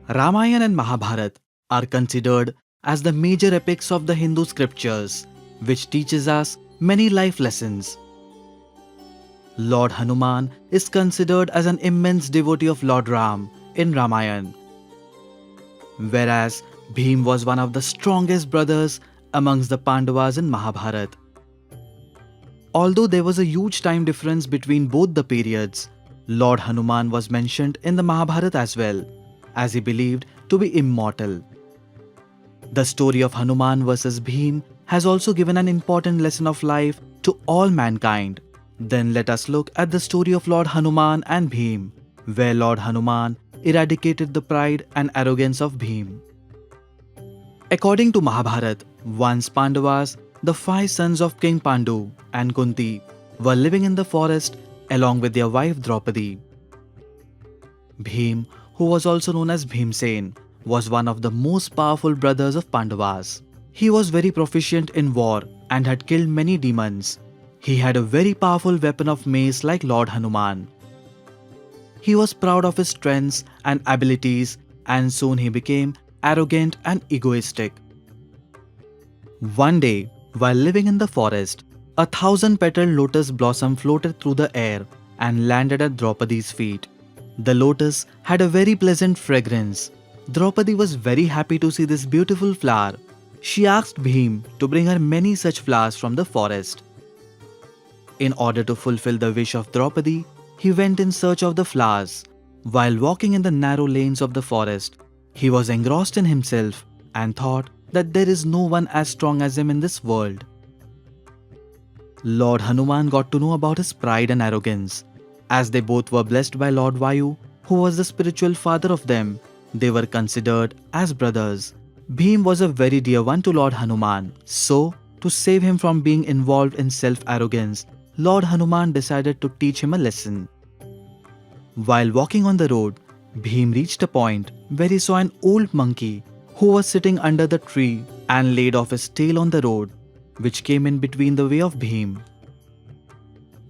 Ramayana and Mahabharata are considered as the major epics of the Hindu scriptures, which teaches us many life lessons. Lord Hanuman is considered as an immense devotee of Lord Ram in Ramayana, whereas Bheem was one of the strongest brothers amongst the Pandavas in Mahabharata. Although there was a huge time difference between both the periods, Lord Hanuman was mentioned in the Mahabharata as well, as he believed to be immortal. The story of Hanuman versus Bheem has also given an important lesson of life to all mankind. Then let us look at the story of Lord Hanuman and Bheem, where Lord Hanuman eradicated the pride and arrogance of Bheem. According to Mahabharata, once Pandavas, the 5 sons of King Pandu and Kunti, were living in the forest along with their wife Draupadi. Bheem, who was also known as Bhimsen, was one of the most powerful brothers of Pandavas. He was very proficient in war and had killed many demons. He had a very powerful weapon of mace like Lord Hanuman. He was proud of his strengths and abilities, and soon he became arrogant and egoistic. One day, while living in the forest, a 1,000-petaled lotus blossom floated through the air and landed at Draupadi's feet. The lotus had a very pleasant fragrance. Draupadi was very happy to see this beautiful flower. She asked Bheem to bring her many such flowers from the forest. In order to fulfill the wish of Draupadi, he went in search of the flowers. While walking in the narrow lanes of the forest, he was engrossed in himself and thought that there is no one as strong as him in this world. Lord Hanuman got to know about his pride and arrogance. As they both were blessed by Lord Vayu, who was the spiritual father of them, they were considered as brothers. Bheem was a very dear one to Lord Hanuman, so to save him from being involved in self-arrogance, Lord Hanuman decided to teach him a lesson. While walking on the road, Bheem reached a point where he saw an old monkey who was sitting under the tree and laid off his tail on the road, which came in between the way of Bheem.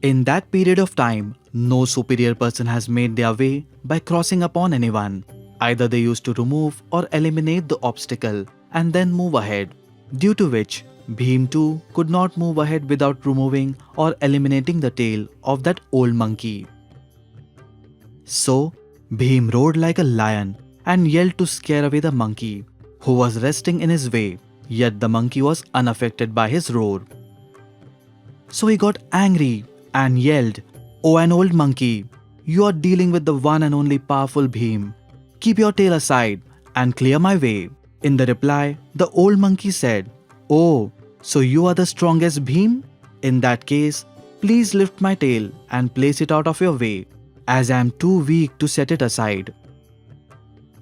In that period of time, no superior person has made their way by crossing upon anyone. Either they used to remove or eliminate the obstacle and then move ahead, due to which Bheem too could not move ahead without removing or eliminating the tail of that old monkey. So, Bheem roared like a lion and yelled to scare away the monkey, who was resting in his way, yet the monkey was unaffected by his roar. So he got angry and yelled, "Oh, an old monkey, you are dealing with the one and only powerful Bheem. Keep your tail aside and clear my way." In the reply, the old monkey said, "Oh, so you are the strongest Bheem? In that case, please lift my tail and place it out of your way, as I am too weak to set it aside."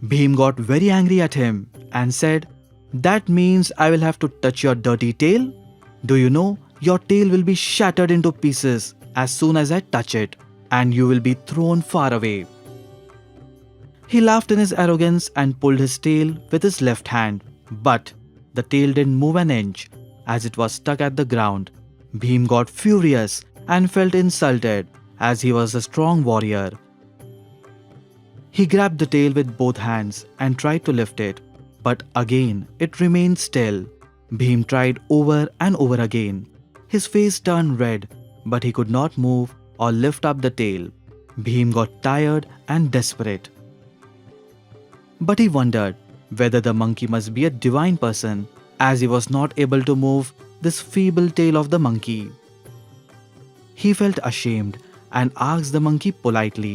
Bheem got very angry at him and said, "That means I will have to touch your dirty tail? Do you know, your tail will be shattered into pieces as soon as I touch it, and you will be thrown far away." He laughed in his arrogance and pulled his tail with his left hand, but the tail didn't move an inch as it was stuck at the ground. Bheem got furious and felt insulted as he was a strong warrior. He grabbed the tail with both hands and tried to lift it, but again it remained still. Bheem tried over and over again. His face turned red, but he could not move or lift up the tail. Bheem got tired and desperate. But he wondered whether the monkey must be a divine person, as he was not able to move this feeble tail of the monkey. He felt ashamed and asked the monkey politely,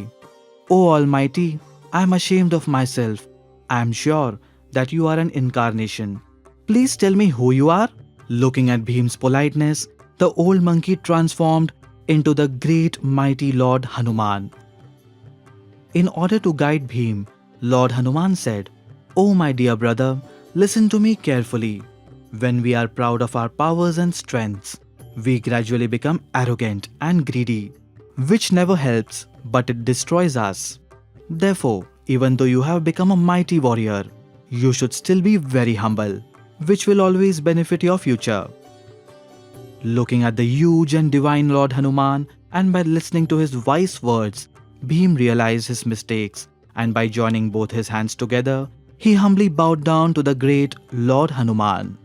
"Oh Almighty, I am ashamed of myself. I am sure that you are an incarnation. Please tell me who you are." Looking at Bheem's politeness, the old monkey transformed into the great mighty Lord Hanuman. In order to guide Bheem, Lord Hanuman said, "Oh my dear brother, listen to me carefully. When we are proud of our powers and strengths, we gradually become arrogant and greedy, which never helps, but it destroys us. Therefore, even though you have become a mighty warrior, you should still be very humble, which will always benefit your future." Looking at the huge and divine Lord Hanuman and by listening to his wise words, Bheem realized his mistakes and by joining both his hands together, he humbly bowed down to the great Lord Hanuman.